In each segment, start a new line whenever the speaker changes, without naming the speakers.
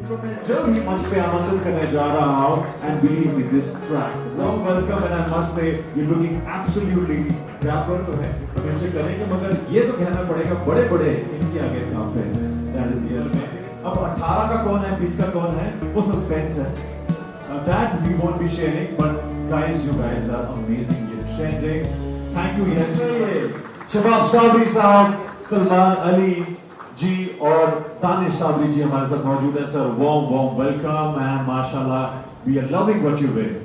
को मैं जल्द ही मंच पे आमंत्रित करने जा रहा हूँ and believe me this track warm welcome and I must say you're looking absolutely dapper तो है इनसे करेंगे मगर ये तो कहना पड़ेगा बड़े बड़े इनके आगे काम पे that is year में अब 18 का कौन है 20 का कौन है वो सस्पेंस है that we won't be sharing but guys you guys are amazing you're trending thank you yes शबाब साबरी साहब सलमान अली जी और दानिश साबरी जी हमारे साथ मौजूद है सर warm welcome and माशाल्लाह we are loving what you wear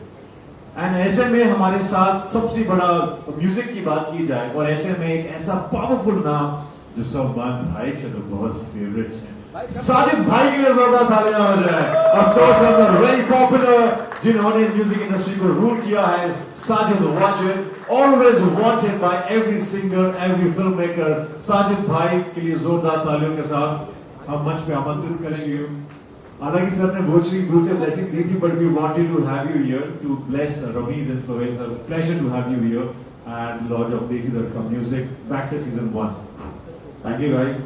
and ऐसे में हमारे साथ सबसे बड़ा म्यूजिक की बात की जाए और ऐसे में एक ऐसा पावरफुल नाम जो सलमान भाई के तो बहुत फेवरेट है साजिद भाई के लिए जोरदार तालियां हो जाए of course वेरी पॉपुलर जिन्होंने म्यूजिक इंडस्ट्री को रूल किया है Sajid Wajid always wanted by every singer every filmmaker Sajid भाई के लिए जोरदार तालियों के साथ हम मंच पे आमंत्रित करेंगे हालांकि सर ने भोजपुरी दूसरे ब्लेसिंग दी थी but we wanted to have you here to bless Ramiz and Sohail sir pleasure to have you here and Lord of Desi Dadka Music Backstage Season 1
thank you guys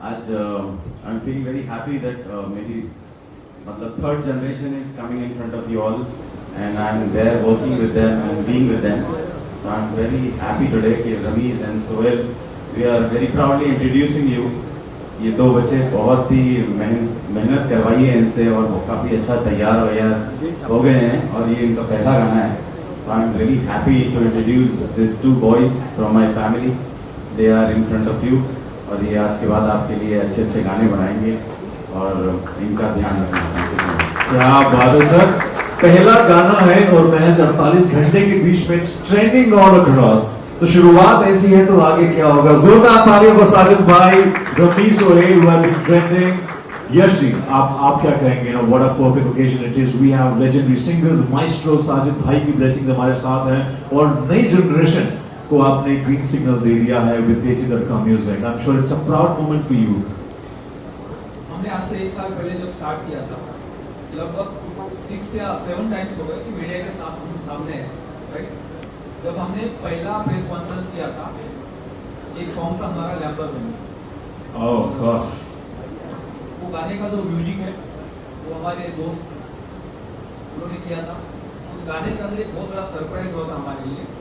आज I'm feeling very happy that मेरी मतलब third generation is coming in front of you all and I'm there working with them and being with them so I'm very happy today कि Ramiz and Sohail we are very proudly introducing you ये दो बच्चे बहुत ही मेहनत करवाई है इनसे और वो काफ़ी अच्छा तैयार हो गए हैं और ये इनका पहला गाना है so I'm really happy to introduce these two boys from my family they are in front of you और ये आज के बाद आपके लिए अच्छे गाने बनाएंगे और इनका ध्यान रखना
क्या बात है सर पहला गाना है और महज 48 घंटे के बीच में ट्रेंडिंग ऑल अक्रॉस तो शुरुआत ऐसी है तो आगे क्या होगा जोरदार तालियों को साजिद भाई Ramiz Sohail who have been trending Yash ji आप क्या कहेंगे you know what a perfect occasion it is we have legendary singers maestro Sajid भाई की ब्लेसिंग्स हमारे साथ हैं और नई जनरेशन को आपने ग्रीन सिग्नल दे दिया है with Desi Tadka music I am sure it's a proud moment for you
हमने आज से 1 साल पहले जब स्टार्ट किया था लगभग 6 या 7 टाइम्स हो गए कि मीडिया के साथ हम सामने हैं राइट जब हमने पहला प्रेस कॉन्फ्रेंस किया था एक सॉन्ग था हमारा लैम्बोर्गिनी
ऑफ कोर्स
वो गाने का जो म्यूजिक है वो हमारे दोस्त उन्होंने किया था उस गाने के अंदर एक बहुत बड़ा सरप्राइज हुआ था हमारे लिए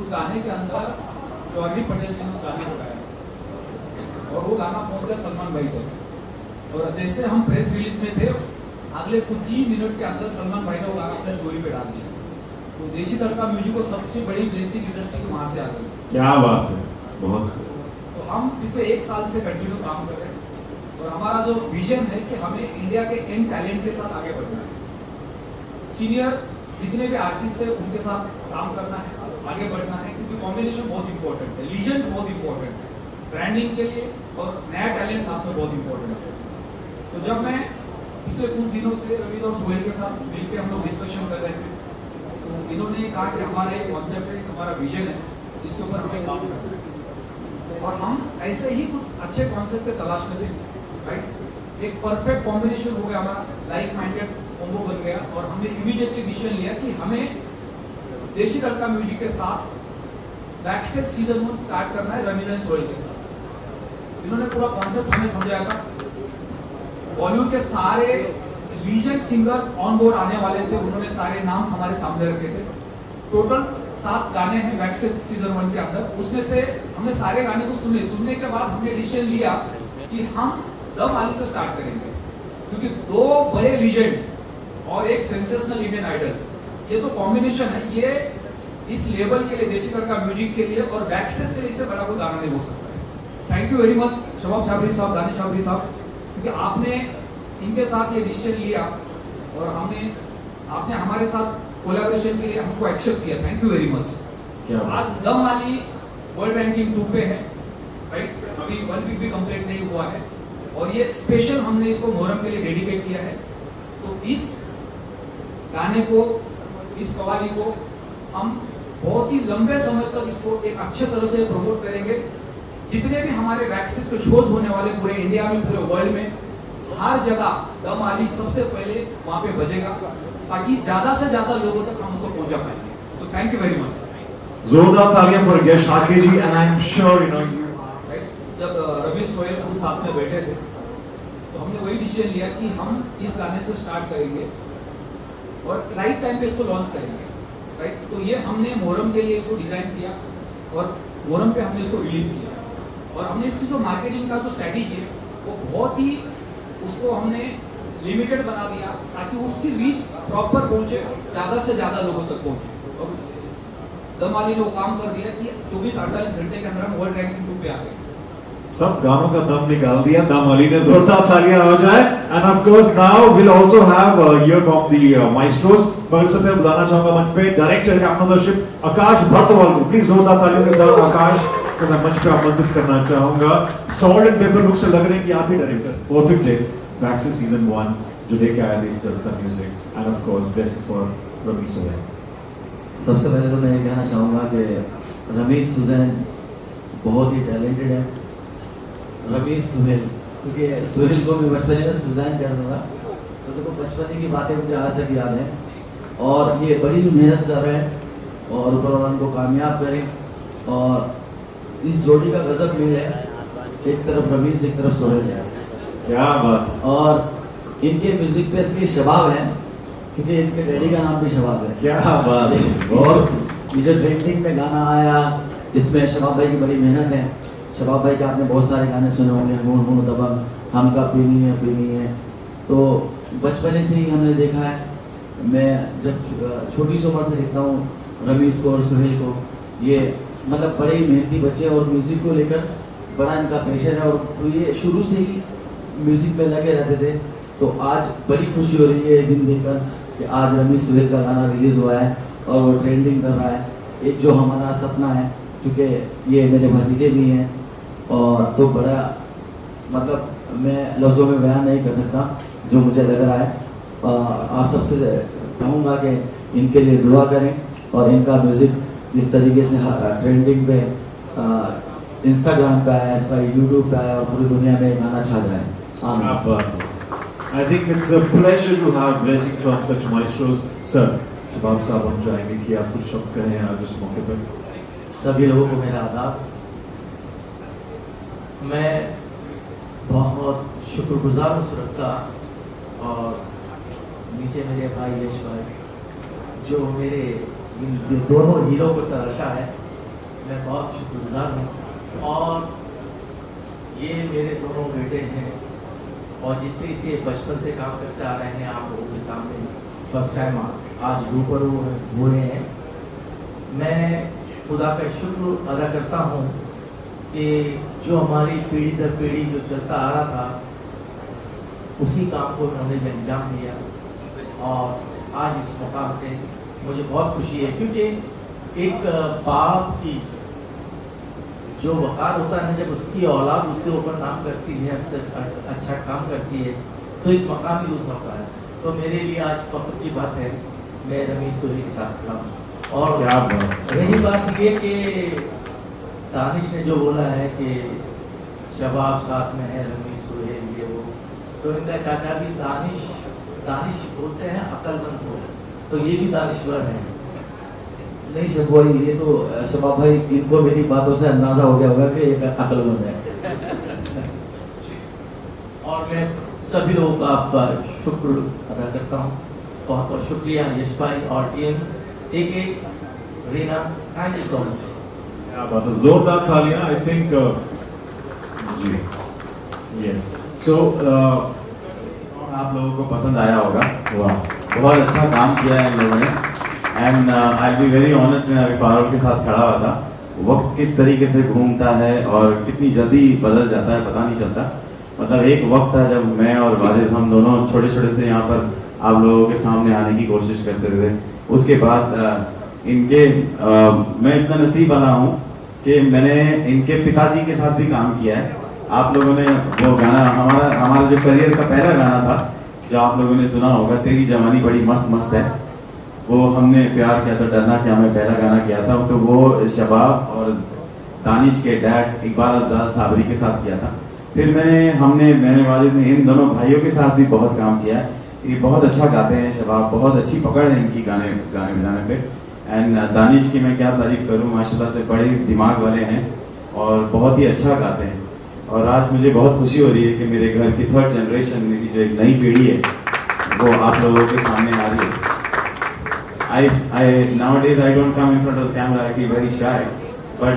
उस गाने के अंदर जो अरविंद पटेल जी ने उस गाने को गाया और वो गाना पहुंच गया सलमान भाई तक और जैसे हम प्रेस रिलीज में थे अगले कुछ ही मिनट के अंदर सलमान भाई ने वो गाना अपने स्टोरी पे डाल दिया तो देसी तड़का म्यूजिक को सबसे बड़ी ब्लेसिंग इंडस्ट्री की वहां से आ गई
क्या बात है बहुत
तो हम पिछले 1 साल से कंटिन्यू काम कर रहे हैं और हमारा जो विजन है कि हमें इंडिया के इन टैलेंट के साथ आगे बढ़ना है सीनियर जितने भी आर्टिस्ट है उनके साथ काम करना है आगे बढ़ना है क्योंकि कॉम्बिनेशन बहुत इंपॉर्टेंट है लीजेंड्स बहुत इंपॉर्टेंट है ब्रांडिंग के लिए और नया टैलेंट साथ में बहुत इंपॉर्टेंट है तो जब मैं पिछले कुछ दिनों से रमीज और सोहेल के साथ मिलकर हम लोग डिस्कशन कर रहे थे तो इन्होंने कहा कि हमारा एक कॉन्सेप्ट है हमारा विजन है इसके ऊपर हमें काम करना है और हम ऐसे ही कुछ अच्छे कॉन्सेप्ट के तलाश में थे राइट एक परफेक्ट कॉम्बिनेशन हो गया हमारा लाइक माइंडेड कॉम्बो बन गया और हमने इमीडिएटली डिसीजन लिया कि हमें देसी तड़का म्यूजिक के साथ बैकस्टेज सीजन 1 स्टार्ट करना है रमीज एंड सोहेल के साथ इन्होंने पूरा कॉन्सेप्ट हमें समझाया था बॉलीवुड के सारे लीजेंड सिंगर्स ऑन बोर्ड आने वाले थे उन्होंने सारे नाम हमारे सामने रखे थे टोटल 7 गाने हैं बैकस्टेज सीजन 1 के अंदर उसमें से हमने सारे गाने को सुनने के बाद हमने डिसीजन लिया कि हम दम आली से स्टार्ट करेंगे क्योंकि 2 बड़े लीजेंड और एक सेंसेशनल इंडियन आइडल ये जो कॉम्बिनेशन है ये इस लेवल के लिए देसी तड़का म्यूजिक के लिए और बैकस्टेज के लिए इससे बड़ा कोई गाना नहीं हो सकता है थैंक यू वेरी मच शबाब साबरी साहब दानिश साबरी साहब क्योंकि आपने इनके साथ ये डिसीजन लिया और आपने हमारे साथ कोलैबोरेशन के लिए हमको एक्सेप्ट किया थैंक यू वेरी मच आज दम आली वर्ल्ड रैंकिंग 2 पे है राइट अभी 1 वीक भी कंप्लीट नहीं हुआ है और ये स्पेशल हमने इसको मोहर्रम के लिए डेडिकेट किया है तो इस गाने को इस कवाली को हम बहुत ही लंबे समय तक इसको एक अच्छे तरह से प्रमोट करेंगे जितने भी हमारे बैकस्टेज के शोज होने वाले पूरे इंडिया में पूरे वर्ल्ड में हर जगह दम आली सबसे पहले वहां पे बजेगा ताकि ज्यादा से ज्यादा लोगों तक हम उसको पहुंचा पाएंगे so thank you very much
जोरदार तालियां फॉर यश आके ji and I am sure you know
जब रमीज सोहेल हम साथ में बैठे थे तो हमने वही डिसीजन लिया कि हम इस गाने से स्टार्ट करेंगे और राइट टाइम पे इसको लॉन्च करेंगे, राइट। तो ये हमने मोहरम के लिए इसको डिज़ाइन किया और मोहरम पे हमने इसको रिलीज़ किया और हमने इसकी जो मार्केटिंग का जो स्ट्रैटेजी है वो बहुत ही उसको हमने लिमिटेड बना दिया ताकि उसकी रीच प्रॉपर पहुंचे, ज़्यादा से ज़्यादा लोगों तक पहुंचे। और दम वाली ने वो काम कर दिया कि 24-48 घंटे के अंदर हम वर्ल्ड रैंकिंग 2 पे आ गए।
सब गानों का दम निकाल दिया, दम वाली ने, जोरदार तालियां हो जाए। And of course now will also have here from the maestros, मगर सबसे पहले बुलाना चाहूंगा मंच पे डायरेक्टर कैप्टनशिप आकाश भरतवाल को। प्लीज जोरदार तालियों के साथ आकाश को मैं मंच पे आमंत्रित करना चाहूंगा। सॉल्ट एंड पेपर लुक से लग रहे हैं कि आप ही डायरेक्टर। परफेक्ट डे, बैक से सीजन 1 जो लेके आया इस तरह का music, and of course best for Ramiz Suzain.
सबसे पहले तो मैं ये कहना चाहूँगा कि रमीज सुजैन बहुत ही टैलेंटेड है। रमीज सुहेल, क्योंकि सुहेल को भी बचपन में सुजैन कहता था, तो देखो बचपन की बातें मुझे आज तक याद हैं। और ये बड़ी मेहनत कर रहे हैं और ऊपर वाला उनको कामयाब करें। और इस जोड़ी का गजब मेल है, एक तरफ रमीज एक तरफ सुहेल है।
क्या बात।
और इनके म्यूजिक पे इसलिए शबाब है क्योंकि इनके डैडी का नाम भी शबाब है।
क्या बात है।
और ये जो ट्रेंडिंग में गाना आया इसमें शबाब भाई की बड़ी मेहनत है। शबाब भाई के आपने बहुत सारे गाने सुने होंगे, हुन हुन दबंग, हम का पीनी है। तो बचपन से ही हमने देखा है, मैं जब छोटी सी उम्र से देखता हूँ रमीज को और सुहेल को, ये मतलब बड़े ही मेहनती बच्चे और म्यूज़िक को लेकर बड़ा इनका पैशन है। और तो ये शुरू से ही म्यूज़िक में लगे रहते थे। तो आज बड़ी खुशी हो रही है ये दिन देखकर कि आज रमीज सुहेल का गाना रिलीज़ हुआ है और वो ट्रेंडिंग कर रहा है। एक जो हमारा सपना है, क्योंकि ये मेरे भतीजे भी हैं, और तो बड़ा मतलब मैं लफ्ज़ों में बयान नहीं कर सकता जो मुझे लग रहा है। आप सबसे कहूँगा कि इनके लिए दुआ करें और इनका म्यूज़िक इस तरीके से ट्रेंडिंग पे इंस्टाग्राम पे आया, इस पर यूट्यूब पे आया और पूरी दुनिया में गाना छा जाए। आमीन।
I think it's a pleasure to have blessing from such maestros. Sir, शबाब साहब हम चाहेंगे कि आप कुछ शब्द कहें आज इस मौके पर।
सभी लोगों को मेरा आदाब। मैं बहुत शुक्रगुजार हूँ सुरत का, और नीचे मेरे भाई यश भाई जो मेरे इन दोनों हीरो को तराशा है, मैं बहुत शुक्रगुजार हूँ। और ये मेरे दोनों बेटे हैं और जिस तरह से बचपन से काम करते आ रहे हैं आप लोगों के सामने फर्स्ट टाइम आज रूबरू हुए हैं। मैं खुदा का शुक्र अदा करता हूँ कि जो हमारी पीढ़ी दर पीढ़ी जो चलता आ रहा था उसी काम को उन्होंने भी अंजाम दिया। और आज इस मकाम पे मुझे बहुत खुशी है, क्योंकि एक बाप की जो वक़ार होता है ना, जब उसकी औलाद उससे ऊपर नाम करती है, उससे अच्छा काम करती है, तो एक मकाम ही उस होता है। तो मेरे लिए आज फख्र की बात है, मैं रमीज सुहेल के साथ खड़ा हूँ। और
क्या बात।
रही बात ये कि दानिश ने जो बोला है कि शबाब साथ में है रमीज सुहेल ये वो, तो इनका चाचा भी दानिश बोलते हैं अक्लमंद को, तो ये भी दानिश्वर हैं।
नहीं शब भाई, ये तो शबाब भाई इनको मेरी बातों से अंदाजा हो गया होगा कि एक अक्लमंद है।
और मैं सभी लोगों का आपका शुक्र अदा करता हूँ। बहुत बहुत शुक्रिया यश भाई और टीम एक Reena, thank you so much.
क्या बात है, जोरदार तालियां। I think ji yes. सो
आप लोगों को पसंद आया होगा। वाह, बहुत अच्छा काम किया है इन लोगों ने। And I be very honest, मैं अभी पारुल के साथ खड़ा हुआ था, वक्त किस तरीके से घूमता है और कितनी जल्दी बदल जाता है पता नहीं चलता। मतलब एक वक्त था जब मैं और वाजिद हम दोनों छोटे छोटे से यहाँ पर आप लोगों के सामने आने की कोशिश करते थे। उसके बाद मैं इतना नसीब वाला हूँ कि मैंने इनके पिताजी के साथ भी काम किया है। आप लोगों ने वो गाना, हमारा जो करियर का पहला गाना था जो आप लोगों ने सुना होगा, तेरी जवानी बड़ी मस्त मस्त है, वो हमने प्यार किया था, डरना क्या मैं पहला गाना किया था। तो वो शबाब और दानिश के डैड इकबाल अफजाल साबरी के साथ किया था। फिर मैंने वालिद ने इन दोनों भाइयों के साथ भी बहुत काम किया है। ये बहुत अच्छा गाते हैं शबाब, बहुत अच्छी पकड़ है इनकी गाने बजाने पे। एंड दानिश की मैं क्या तारीफ करूँ, माशाल्लाह से बड़े दिमाग वाले हैं और बहुत ही अच्छा गाते हैं। और आज मुझे बहुत खुशी हो रही है कि मेरे घर की थर्ड जनरेशन, मेरी जो एक नई पीढ़ी है, वो आप लोगों के सामने आ रही है। Nowadays I don't come in front of the camera, I feel very shy, but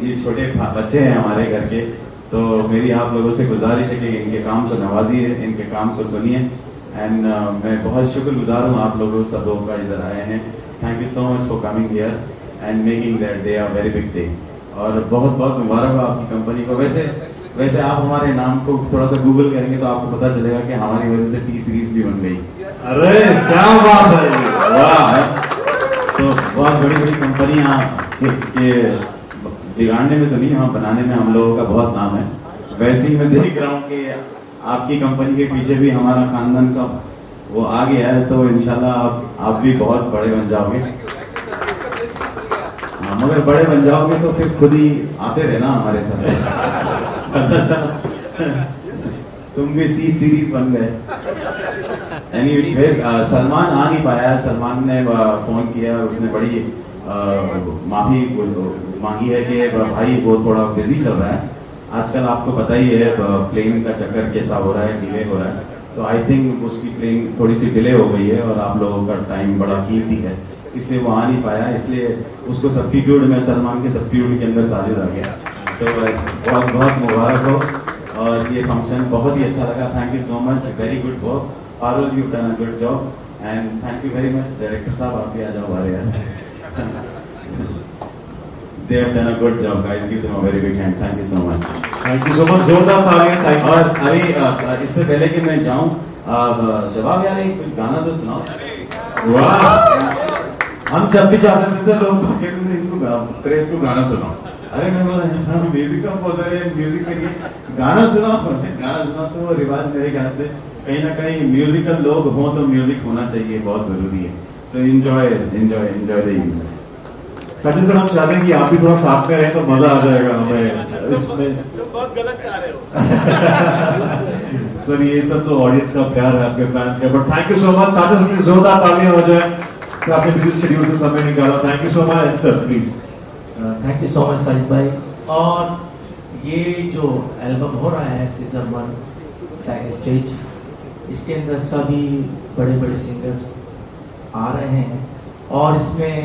ये छोटे बच्चे हैं हमारे घर के, तो मेरी आप लोगों से गुजारिश है कि इनके काम को नवाजिए, इनके काम को सुनिए। एंड मैं बहुत शुक्रगुजार हूँ आप लोगों सब लोगों का इधर आए हैं। Thank you so much for coming here and making that day a very big day. और बहुत बहुत मुबारक हो आपकी कंपनी को। वैसे आप हमारे नाम को थोड़ा सा गूगल करेंगे तो आपको पता चलेगा कि हमारी वजह से टी सीरीज भी बन गई।
अरे क्या बात है,
वाह। तो बहुत बड़ी बड़ी कंपनियां के बिगाड़ने में तो नहीं, हाँ बनाने में हम लोगों का बहुत नाम है। वैसे ही मैं देख रहा हूँ कि आपकी कंपनी के पीछे भी हमारा खानदान का वो आ गया है, तो इंशाल्लाह आप भी बहुत बड़े बन जाओगे। हाँ, मगर बड़े बन जाओगे तो फिर खुद ही आते रहना हमारे साथ। पता चला तुम भी सी सीरीज बन गए। सलमान आ नहीं पाया। सलमान ने फोन किया, उसने बड़ी माफी मांगी है कि भाई वो थोड़ा बिजी चल रहा है आजकल, आपको पता ही है प्लेन का चक्कर कैसा हो रहा है, डिले हो रहा है। तो आई थिंक उसकी प्लेन थोड़ी सी डिले हो गई है और आप लोगों का टाइम बड़ा कीमती है, इसलिए वो आ नहीं पाया। इसलिए उसको सब्स्टिट्यूट में, सलमान के सब्स्टिट्यूट के अंदर साजिद आ गया। तो बहुत बहुत मुबारक हो और ये फंक्शन बहुत ही अच्छा लगा। Thank you so much, very good work Parul, you done a good job and thank you very much. Director साहब आप भी आ जाओ हमारे यार। They have done a good job, guys. Give them a very big hand. Thank you so much.
Thank you so much, जोरदार तालियां। Thank
और अभी इससे पहले कि मैं जाऊं, शबाब यार एक कुछ गाना तो सुनाओ।
वाह,
हम जब भी चाहते थे तो लोग कहते थे इनको प्रेस को गाना सुनाओ। अरे मैं बोला म्यूजिक कंपोजर है, म्यूजिक करिए, गाना सुनाओ। गाना सुनाओ तो वो रिवाज मेरे ख्याल से कहीं ना कहीं म्यूजिकल लोग हों तो म्यूजिक होना चाहिए, बहुत जरूरी है। So enjoy the evening.
Sachin sir, हम चाहते हैं कि आप भी थोड़ा साथ में रहें तो मजा आ जाएगा हमें इसमें।
बहुत गलत चाह रहे हो।
सर ये सब तो ऑडियंस का प्यार है, आपके फैंस का। But thank you so much. Sajid please जोरदार तालियां हो जाए। सर आपने बिजी शेड्यूल से समय निकाला, thank you so much sir, please.
Thank you so much Sajid भाई। और ये जो एल्बम हो रहा है सीजन 1 बैक स्टेज, इसके अंदर सभी बड़े बड़े सिंगर्स आ रहे हैं और इसमें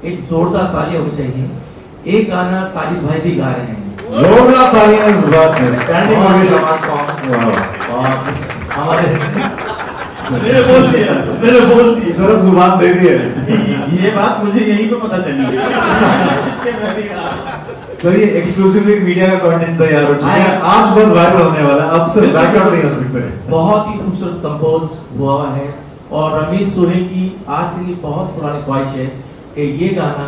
एक जोरदार तालियां होनी चाहिए। एक गाना साजिद भाई भी गा रहे हैं,
जोरदार तालियां इस बात में। Standing
ovation song. और हमारे मेरे बोल दिए
सर, अब जुबान दे दी है।
ये बात मुझे यहीं पे पता चली कि मैं भी
सर ये एक्सक्लूसिवली मीडिया का कंटेंट तैयार हो चुका है, आज बहुत वायरल होने वाला है। अब सर बैकआउट नहीं हो सकते।
बहुत ही खूबसूरत कंपोज हुआ है और रमेश सोहेल की आज से की बहुत पुरानी ख्वाहिश है कि ये गाना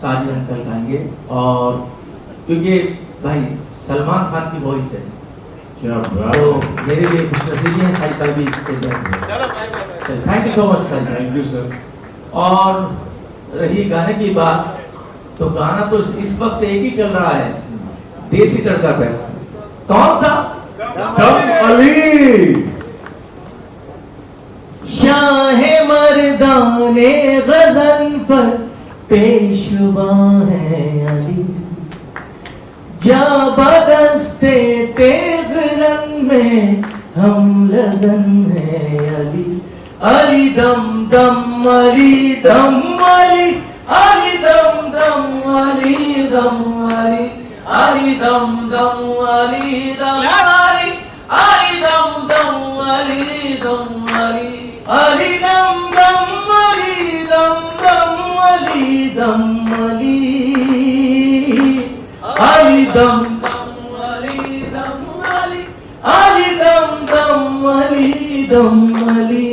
साजिद अंकल गाएंगे। और क्योंकि भाई सलमान खान की वॉइस है,
क्या बात
तो
है।
मेरे लिए खुशनसीबी है साजिद भाई भी इसके अंदर। Thank you so much Sajid.
Thank you sir.
और रही गाने की बात, तो गाना तो इस वक्त एक ही चल रहा है, देसी तड़का पे। कौन सा?
दम अली।
शाहे मर्दाने गजल पर पेशवा है अली, जबरदस्ते तेगरन में हम लजन है अली। अली दम दम अली दम अली, अली दम दम अली दम अली, अली दम दम अली दम अली, अली दम दम अली दम अली, अली दम दम अली दम दम अली दम अली, अली दम दम अली दम अली, अली दम दम अली दम अली।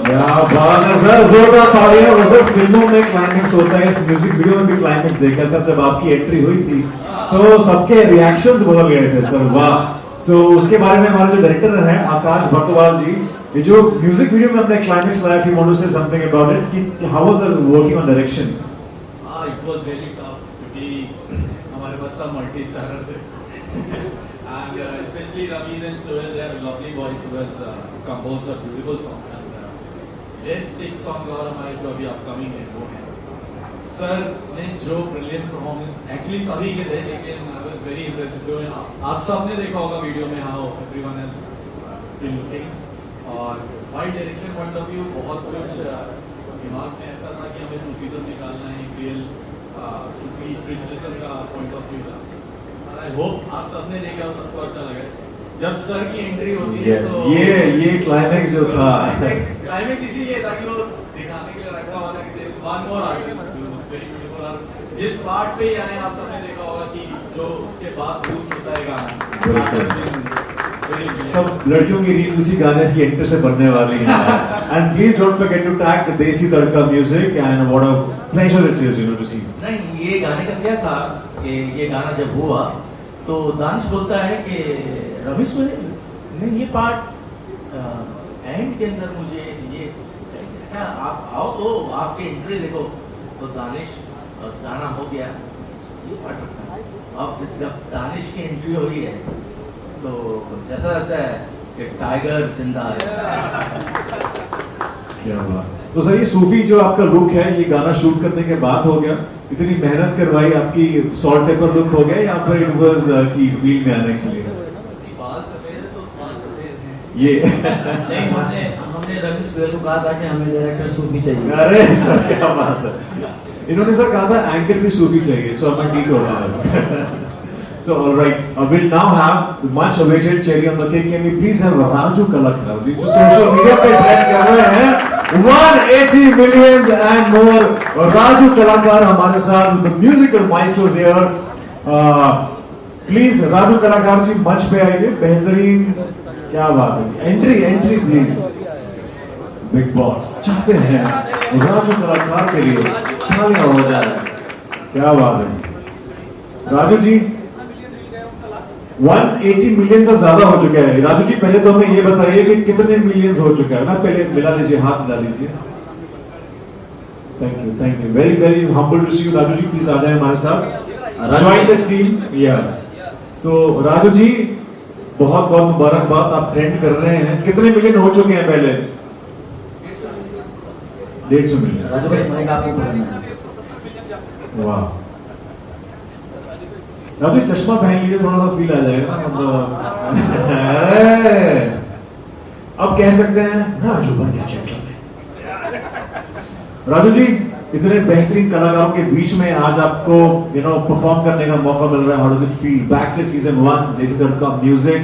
क्या बात है सर, जोरदार तालियां। वैसे फिल्मों में क्लाइमेक्स होता है, इस म्यूजिक वीडियो में भी क्लाइमेक्स देखा सर। जब आपकी एंट्री हुई थी तो सबके रिएक्शंस बदल गए थे सर, वाह। सो उसके बारे में हमारे जो डायरेक्टर हैं आकाश भट्टवाल जी, ये जो म्यूजिक वीडियो में अपने climax life, you want to say something about it कि how was the working on direction?
It was really tough क्योंकि हमारे पास सब मल्टी स्टारर थे and especially Ramesh and Sohail, they have lovely voice who has composed a beautiful song and this 6 songs और हमारे जो अभी upcoming है वो हैं सर ने जो ब्रिलियंट परफॉर्मेंस एक्चुअली सभी के थे, लेकिन आई वाज वेरी इम्प्रेसिव। जो आप सबने देखा होगा वीडियो में, how everyone is been looking, और wide direction point of view बहुत कुछ दिमाग में ऐसा था कि हमें सूफीज़म निकालना है, रियल सूफी स्पिरिचुअलिज्म का पॉइंट ऑफ व्यू था। और आई होप आप सबने देखा और सबको अच्छा लगा। जब सर की एंट्री होती है
Yes,
तो
ये क्लाइमेक्स जो था
क्लाइमेक्स इसीलिए था कि वो दिखाने के लिए रखा हुआ था कि one more artist very beautiful. और जिस पार्ट पे आए आप सबने देखा होगा कि जो उसके बाद बूस्ट होता है गाना,
सब लड़कियों की रील उसी गाने की एंटर से बनने वाली है। And please don't forget to tag the Desi Tadka music and what a pleasure it is to see.
नहीं, ये गाने का क्या था कि ये गाना जब हुआ तो दानिश बोलता है कि रवि सुहेल नहीं, ये पार्ट एंड के अंदर मुझे ये, अच्छा आप आओ तो आपके एंट्री देखो, तो दानिश गाना हो गया, ये पार्ट रखा है। अब जब दानिश की एंट्री हो रही है तो जैसा लगता है कि टाइगर जिंदा है।
क्या बात। तो सर ये सूफी जो आपका लुक है, ये गाना शूट करने के बाद हो गया, इतनी मेहनत करवाई, आपकी सॉल्ट पेपर लुक हो गया या फिर इट वाज की रील में आने के लिए?
बाल सफेद है तो बाल सफेद हैं।
ये
नहीं, हमने रवि सुहेल को कहा था कि हमें डायरेक्टर सूफी चाहिए।
अरे सर क्या बात है। इन्होंने सर कहा था एंकर भी सूफी चाहिए, सो मैं ठीक हो रहा है। So all right, we'll now have the much awaited cherry on the cake. Can we please have Raju Kalakar ji, जो सोशल मीडिया पे ट्रेंड कर रहे हैं 180 millions and more। राजू कलाकार हमारे साथ, the musical maestros here। Please Raju Kalakar ji मंच पे आइए। बेहतरीन, क्या बात है जी। Entry please. बिग बॉस चाहते हैं राजू कलाकार के लिए तालियां हो जाए। क्या बात है जी। राजू जी 180 मिलियन से ज्यादा हो चुका है। राजू जी पहले तो हमें ये बताइए कि कितने मिलियंस हो चुका है ना, पहले मिला लीजिए, हाथ मिला लीजिए। Thank you very very humble to see you. Raju ji please आ जाए हमारे साथ, ज्वाइन द टीम। या तो राजू जी बहुत बहुत मुबारकबाद, आप ट्रेंड कर रहे हैं। कितने मिलियन हो चुके हैं पहले? 150 मिलियन।
राजू भाई माइक आपको पकड़ना है।
वाह राजू चश्मा पहन लीजिए, थोड़ा सा फील आ जाएगा ना, मतलब अरे अब कह सकते हैं राजू बन गया चैंपियन। राजू जी इतने बेहतरीन कलाकारों के बीच में आज आपको परफॉर्म करने का मौका मिल रहा है। How does it feel? Backstage season 1 देसी तड़का म्यूजिक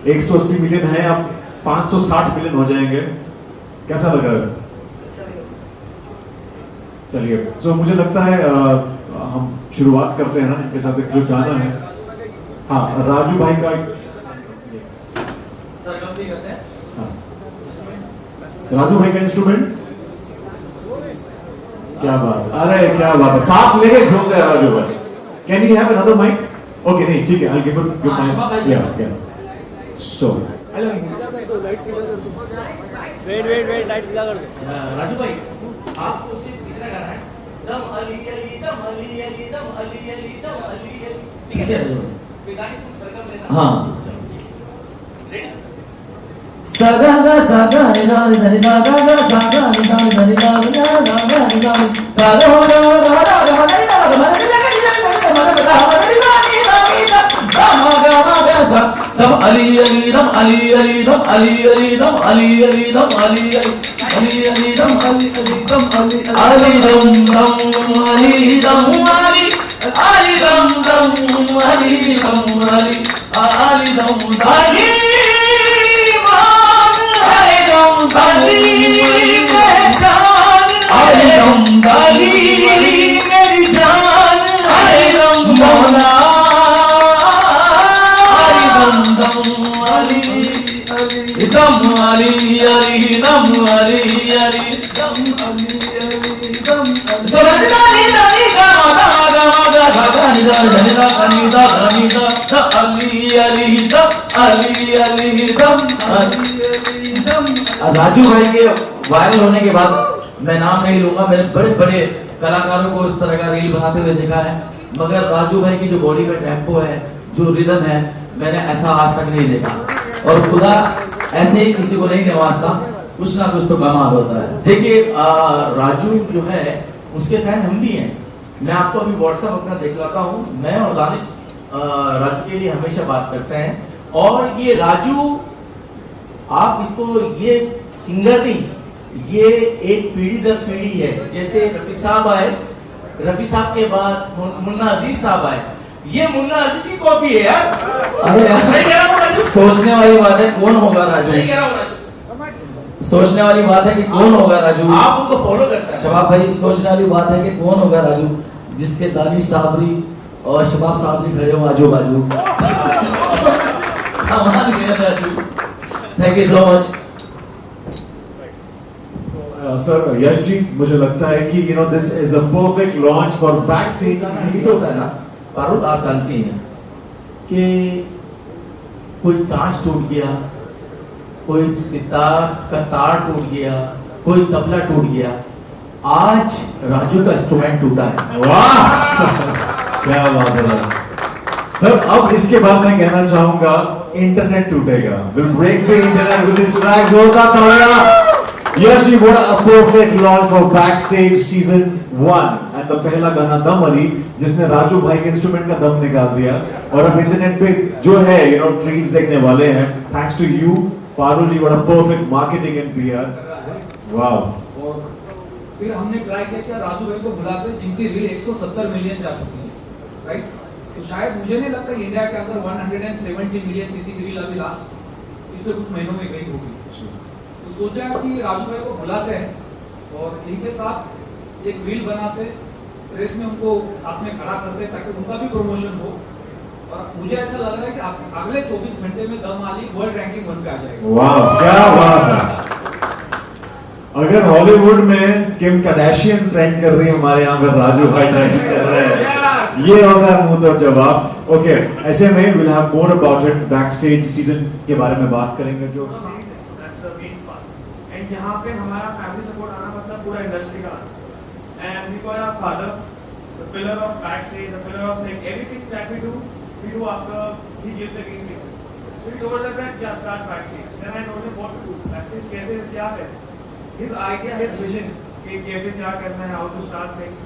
180 मिलियन है, अब 560 मिलियन हो जाएंगे, कैसा लग रहा है? चलिए तो मुझे लगता है हम शुरुआत करते हैं ना इनके साथ। एक जो गाना है, हाँ राजू भाई का
सरगम भी करते हैं।
हाँ, राजू भाई का इंस्ट्रूमेंट। क्या बात है, अरे क्या बात है, साथ लेके झूमते हैं राजू भाई। Can you have another mic? Okay नहीं ठीक है, I will give you mic. Yeah so I love you.
Wait light सीधा कर दो।
राजू भाई आपको सिर्फ इतना गाना है, दम अली अली दम अली अली दम अली अली दम अली अली, ठीक है? दानिश तुम सरगम लेना।
हाँ
रेडी?
सागा गा सागा नि सा नि धा नि सागा गा सागा नि सा नि धा नि सागा गा सागा नि सा नि सागा हो गा गा गा गा गा नि सा गा मा नि सा गा नि सा गा मा गा गा नि सा नि सा नि सा गा मा गा सा दम अली अली दम अली अली दम अली अली दम अली अली दम अली अली अली दम अली अली दम अली अली दम दम अली दम अली अली दम दम अली दम अली अली दम अली अली पहचान अली मेरी जान अली मौला अली दम अली अली दम अली अली दम अली अली दम तो रजनी दानी का गा गा गा सा नि दा नि दा नि दा नि दा अली अली दम अली अली दम अली दम। राजू भाई के वायरल होने के बाद मैं नाम नहीं लूंगा, मैंने बड़े बड़े कलाकारों को इस तरह का रील बनाते हुए देखा है, मगर राजू भाई की जो बॉडी में टेम्पो है, जो रिदम है, मैंने ऐसा आज तक नहीं देखा। और खुदा ऐसे ही किसी को नहीं नवाजता, कुछ ना कुछ तो कमाल होता है।
देखिए राजू जो है उसके फैन हम भी हैं, मैं आपको अभी व्हाट्सएप अपना दिखलाता हूँ। मैं और दानिश राजू के लिए हमेशा बात करते हैं, और ये राजू, आप इसको, ये सिंगर नहीं, ये एक पीढ़ी दर पीढ़ी है। जैसे रफी साहब आए, रफी साहब के बाद मुन्ना अजीज साहब आए, ये मुन्ना अजीज की कॉपी है यार।
अरे
सही कह रहा हूँ राजू?
सोचने वाली बात है, कौन होगा राजू?
सही कह रहा हूँ राजू?
सोचने वाली बात है कि कौन होगा राजू?
आप उनको फॉलो करते हैं।
शबाब भाई, सोचने वाली बात है कि कौन होगा राजू जिसके दानिश साहबरी और शबाब साहबरी खड़े हो आजू बाजू। कमाल किया Raju, thank you so much.
Sir Yash ji, मुझे लगता है कि this is a perfect launch for back stage.
Hit होता है ना पारुल, आप जानती हैं कि कोई कांच टूट गया, कोई सितार का तार टूट गया, कोई तबला टूट गया, आज राजू का इंस्ट्रूमेंट टूटा है।
वाह, क्या बात है सर। अब इसके बाद मैं कहना चाहूंगा इंटरनेट टूटेगा। Will break the internet with this track. जोरदार तालियां। Yash ji, what a perfect launch for Backstage Season 1 and the पहला गाना दम अली, जिसने राजू भाई के इंस्ट्रूमेंट का दम निकाल दिया, और अब इंटरनेट पे जो है ट्रीट्स देखने वाले हैं। Thanks to you Parul ji, what a perfect marketing and PR। Wow.
और फिर हमने ट्राई किया कि राजू भाई को बुलाते जिनकी रील 170 मिलियन जा चुकी है, राइट। तो शायद मुझे नहीं लगता इंडिया के अंदर 170 मिलियन किसी की रील अभी लास्ट पिछले कुछ महीनों में गई होगी। तो सोचा कि राजू भाई को बुलाते हैं और इनके साथ एक रील बनाते, प्रेस में उनको साथ में खड़ा करते ताकि उनका भी प्रमोशन हो। और मुझे ऐसा लग रहा है कि अगले 24 घंटे में दम अली वर्ल्ड रैंकिंग 1 पे आ जाएगा।
वाह, क्या बात है। अगर हॉलीवुड में किम कार्दाशियन ट्रेंड कर रही है, हमारे यहाँ पर राजू भाई ट्रेंड कर रहे हैं। ये होगा मुंह तोड़ जवाब। ओके, ऐसे में will have more about it. Backstage season के बारे में बात करेंगे जो
एंड यहाँ पे हमारा फैमिली सपोर्ट आना मतलब पूरा इंडस्ट्री का आना। And we call our father the pillar of backstage, the pillar of like everything that we do after he gives the green signal. So he told us that क्या start backstage. Then I told him what to do, backstage कैसे क्या है, his idea, his vision कि कैसे क्या करना है, how to start things,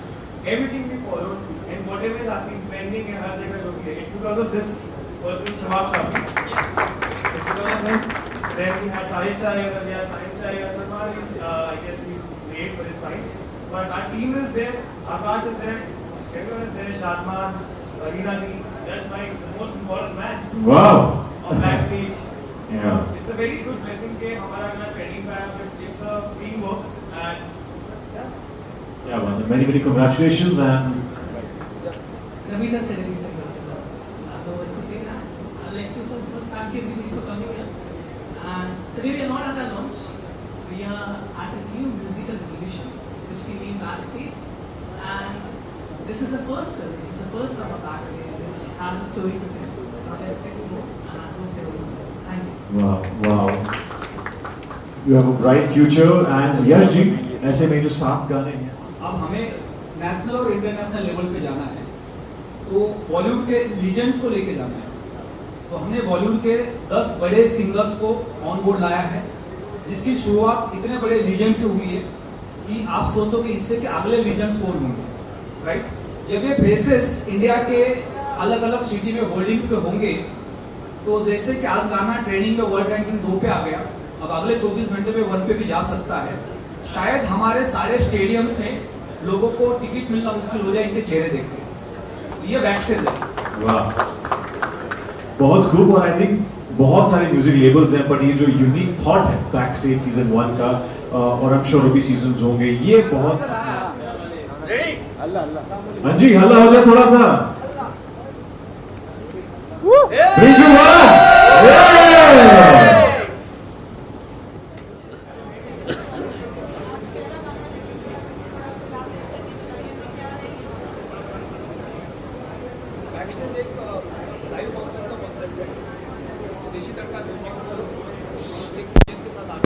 everything we followed and whatever is happening trending है हर जगह जो भी है, it's because of this person Shabab sahab. It's because of him. Then we had Sahil Chai over there, Sahil Chai, Salman is, I guess he's late but it's fine. But our team is there, Akash is there, everyone is there, Shadman, Reena Ji, that's my most important man.
Wow.
On backstage.
Yeah.
It's a very good blessing कि हमारा गाना trending पे आया, it's a teamwork and yeah.
Yeah, well, many congratulations and
Ravi sir said everything first of all. The words to say that. I'd like to first of all thank everybody for coming here. And today we are not at a launch. We are at a new musical exhibition which we name Backstage. And this is the first film. This is the first song of Backstage which has a story to tell. Now there's 6 more and I hope they will know. Thank you.
wow. You have a bright future and Yash ji, ऐसे में जो 7 गाने हैं,
अब हमें national और international level पे जाना है, तो बॉलीवुड के लीजेंड्स को लेके जाना है। तो हमने बॉलीवुड के 10 बड़े सिंगर्स को ऑन बोर्ड लाया है, जिसकी शुरुआत इतने बड़े लीजेंड से हुई है कि आप सोचो कि इससे कि अगले लीजेंड्स कौन होंगे, राइट। जब ये फेसेस इंडिया के अलग अलग सिटी में होल्डिंग्स पे होंगे, तो जैसे कि आज गाना ट्रेनिंग में वर्ल्ड रैंकिंग 2 पे आ गया, अब अगले 24 घंटे में 1 पे भी जा सकता है। शायद हमारे सारे स्टेडियम्स में लोगों को टिकट मिलना मुश्किल हो जाए इनके चेहरे देख के। ये बैकस्टेज है।
वाह, बहुत खूब। और आई थिंक बहुत सारे म्यूजिक लेबल्स हैं, बट ये जो यूनिक थॉट है बैकस्टेज सीजन 1 का, और आई एम श्योर अभी सीजन्स होंगे, ये बहुत। हाँ जी, हल्ला हो जाए थोड़ा सा। 3, 2, 1।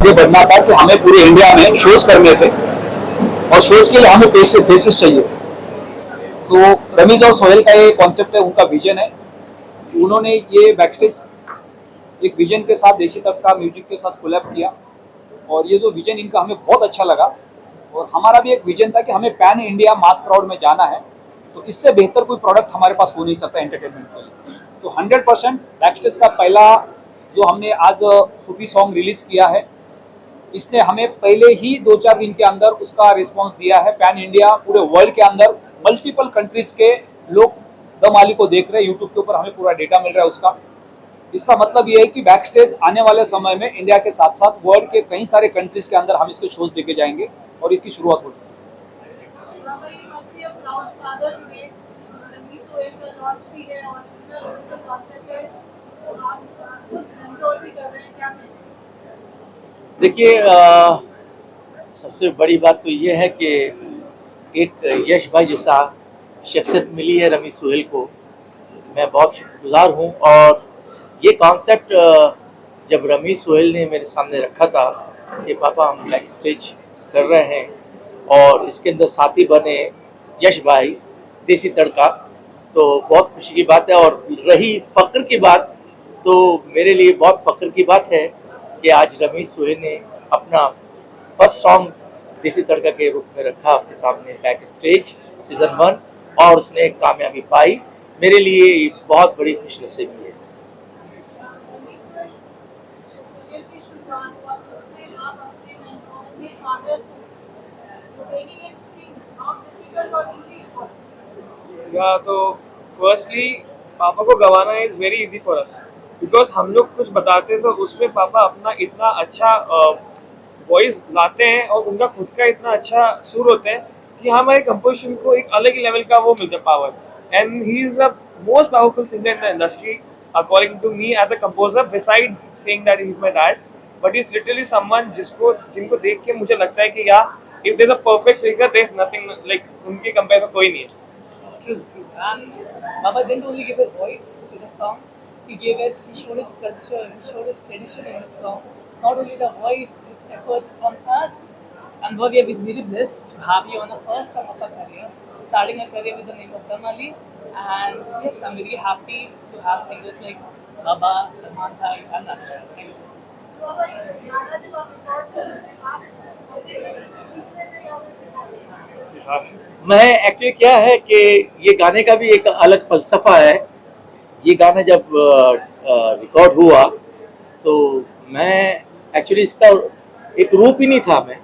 ये बनना था कि हमें पूरे इंडिया में शोज करने थे और शोज के लिए हमें फेसेस चाहिए। तो रमीज और सोहेल का ये कॉन्सेप्ट है, उनका विजन है। उन्होंने ये बैकस्टेज एक विजन के साथ देसी तक का म्यूजिक के साथ कोलैब किया और ये जो विजन इनका हमें बहुत अच्छा लगा। और हमारा भी एक विजन था कि हमें पैन इंडिया मास क्राउड में जाना है तो इससे बेहतर कोई प्रोडक्ट हमारे पास हो नहीं सकता एंटरटेनमेंट के लिए। तो 100% बैकस्टेज का पहला जो हमने आज सूफी सॉन्ग रिलीज किया है, इसने हमें पहले ही 2-4 दिन के अंदर उसका रिस्पांस दिया है। पैन इंडिया पूरे वर्ल्ड के अंदर मल्टीपल कंट्रीज के लोग दम आली को देख रहे हैं। यूट्यूब के ऊपर हमें पूरा डेटा मिल रहा है उसका। इसका मतलब ये है कि बैकस्टेज आने वाले समय में इंडिया के साथ साथ वर्ल्ड के कई सारे कंट्रीज के अंदर हम इसके शोज लेके जाएंगे और इसकी शुरुआत हो चुकी है।
देखिए, सबसे बड़ी बात तो ये है कि एक यश भाई जैसा शख्सियत मिली है रमी सोहेल को। मैं बहुत शुक्रगुजार हूँ। और ये कॉन्सेप्ट जब रमी सोहेल ने मेरे सामने रखा था कि पापा हम बैक स्टेज कर रहे हैं और इसके अंदर साथी बने यश भाई देसी तड़का, तो बहुत खुशी की बात है। और रही फ़ख्र की बात, तो मेरे लिए बहुत फ़ख्र की बात है कि आज रमी सोहेल ने अपना फर्स्ट सॉन्ग देसी तड़का के रूप में रखा अपने सामने बैक स्टेज सीजन 1 और उसने कामयाबी पाई। मेरे लिए बहुत बड़ी खुशनसीबी है।
या तो फर्स्टली पापा को गवाना is very easy for us, because हम लोग कुछ बताते हैं तो उसमें पापा अपना इतना अच्छा वॉइस लाते हैं और उनका खुद का इतना अच्छा सुर होता है कि हमारे कंपोजिशन को एक अलग ही लेवल का वो मिलता है power. And he is the most powerful singer in the industry according to me as a composer, beside saying that he is my dad, but he is literally someone जिनको देख के मुझे लगता है कि यार if there is a perfect singer there is nothing like उनके compare में कोई नहीं है।
True. And Baba didn't only give his voice to the song, he showed his culture, he showed his tradition in the song. Not only the voice, his efforts on us. And we are very blessed to have you on the first song of our career, starting a career with the name of Dam Ali. And yes, I'm very happy to have singers like Baba, Salman Bhai, and Akshay. Thank you so much.
मैं actually क्या है कि ये गाने का भी एक अलग फलसफा है। ये गाना जब रिकॉर्ड हुआ तो मैं एक्चुअली इसका एक रूप ही नहीं था मैं।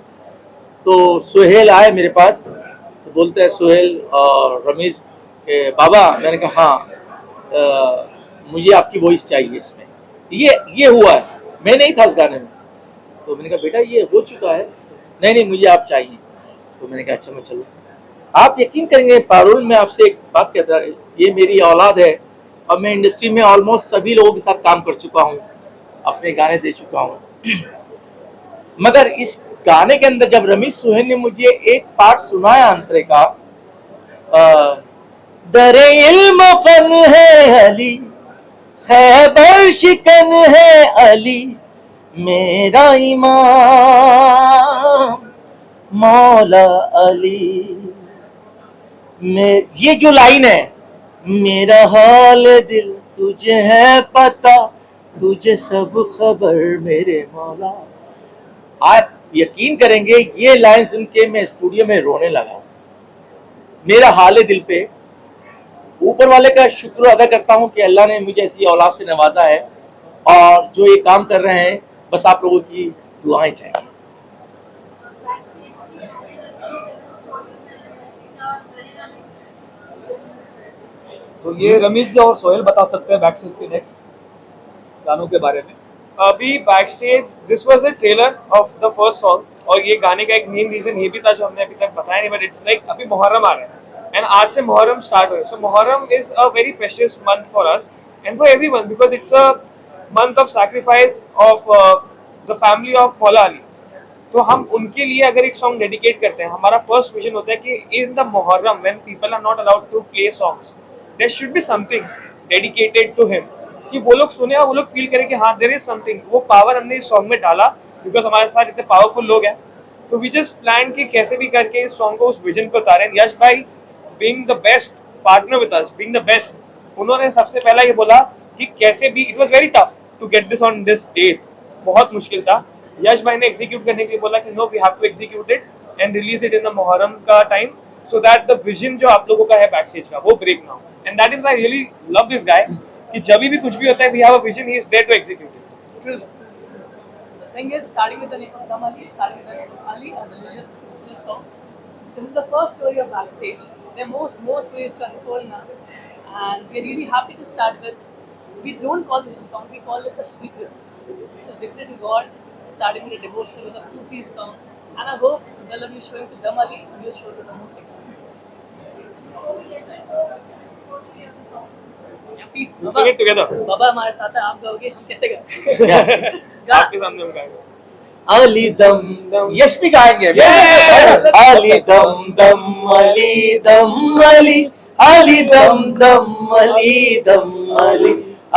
तो सोहेल आए मेरे पास, तो बोलते हैं सोहेल और रमीज के बाबा, मैंने कहा हाँ मुझे आपकी वॉइस चाहिए इसमें। ये हुआ है, मैं नहीं था इस गाने में। तो मैंने कहा बेटा ये हो चुका है, नहीं मुझे आप चाहिए। तो मैंने कहा अच्छा मैं चलूँ। आप यकीन करेंगे पारुल, मैं आपसे एक बात कहता, ये मेरी औलाद है और मैं इंडस्ट्री में ऑलमोस्ट सभी लोगों के साथ काम कर चुका हूँ, अपने गाने दे चुका हूँ। मगर इस गाने के अंदर जब रमी सोहेल ने मुझे एक पार्ट सुनाया अंतरे का, दरे इल्म फन है अली, खैबर शिकन है अली, मेरा इमाम मौला अली। ये जो लाइन है, मेरा हाल दिल तुझे है पता, तुझे सब खबर मेरे मौला। आप यकीन करेंगे ये लाइन सुन के मैं स्टूडियो में रोने लगा। मेरा हाल दिल पे ऊपर वाले का शुक्र अदा करता हूँ कि अल्लाह ने मुझे ऐसी औलाद से नवाजा है और जो ये काम कर रहे हैं, बस आप लोगों की दुआएं चाहिए।
तो ये रमीज और सोहेल बता सकते हैं बैकस्टेज के नेक्स्ट गानों के बारे में।
अभी backstage this was a trailer of the first song, और ये गाने का एक मेन रीजन ये भी था जो हमने अभी तक बताया नहीं, बट इट्स लाइक अभी मुहर्रम आ रहा है एंड आज से मुहर्रम स्टार्ट हो रहा है। So Muharram is a very precious month for us and for everyone, because it's a month of sacrifice of the family of Maula Ali. तो हम उनके लिए अगर एक सॉन्ग डेडिकेट करते हैं, हमारा फर्स्ट विजन होता है कि in the Muharram when people are not allowed to play songs, there should be something dedicated to him, कि वो लोग सुने और वो लोग फील करें कि हाँ देयर इज समथिंग। वो पावर हमने इस सॉन्ग में डाला बिकॉज हमारे साथ इतने पावरफुल लोग हैं। तो वी जस्ट प्लान कि कैसे भी करके इस सॉन्ग को उस विजन पे उतारें। यश भाई being the best partner with us, being the best, उन्होंने सबसे पहला ये बोला कि कैसे भी, it was very tough to get this on this date, बहुत मुश्किल था। यश भाई ने एग्जीक्यूट करने के लिए बोला कि no we have to execute it and release it in the Muharram का time, so that the vision जो आप लोगों का है backstage का वो break ना हो. And that is why I really love this guy कि जब भी कुछ भी होता है we have a vision, he is there to execute it.
True. The thing is, starting with the name of Dum Ali, starting with the name of Ali, a religious spiritual song. This is the first story of Backstage. There are more stories to unfold now, and we are really happy to start with. We don't call this a song; we call it a zikr. It's a zikr to God, starting with a devotional with a Sufi song. And I hope the love you're showing to Dum Ali, you'll show to the more six songs. Yeah, please,
We'll sing it together.
बाबा हमारे साथ है, आप गाओगे, हम कैसे गाएं?
आपके सामने हम गाएंगे.
अली दम दम, यश भी गाएंगे. अली दम दम अली दम अली, अली दम दम अली दम अली,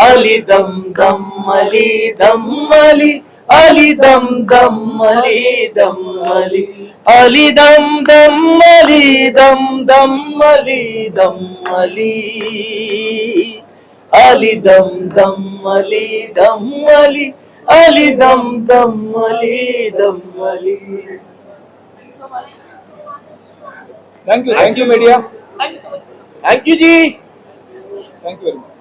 अली दम दम अली दम अली, अली दम दम अली दम अली, अली दम दम अली दम दम अली दम अली, अली दम दम अली दम अली, अली दम दम अली दम Ali.
Thank you so much.
Thank you media.
Thank you so much.
Thank you जी.
Thank you very much.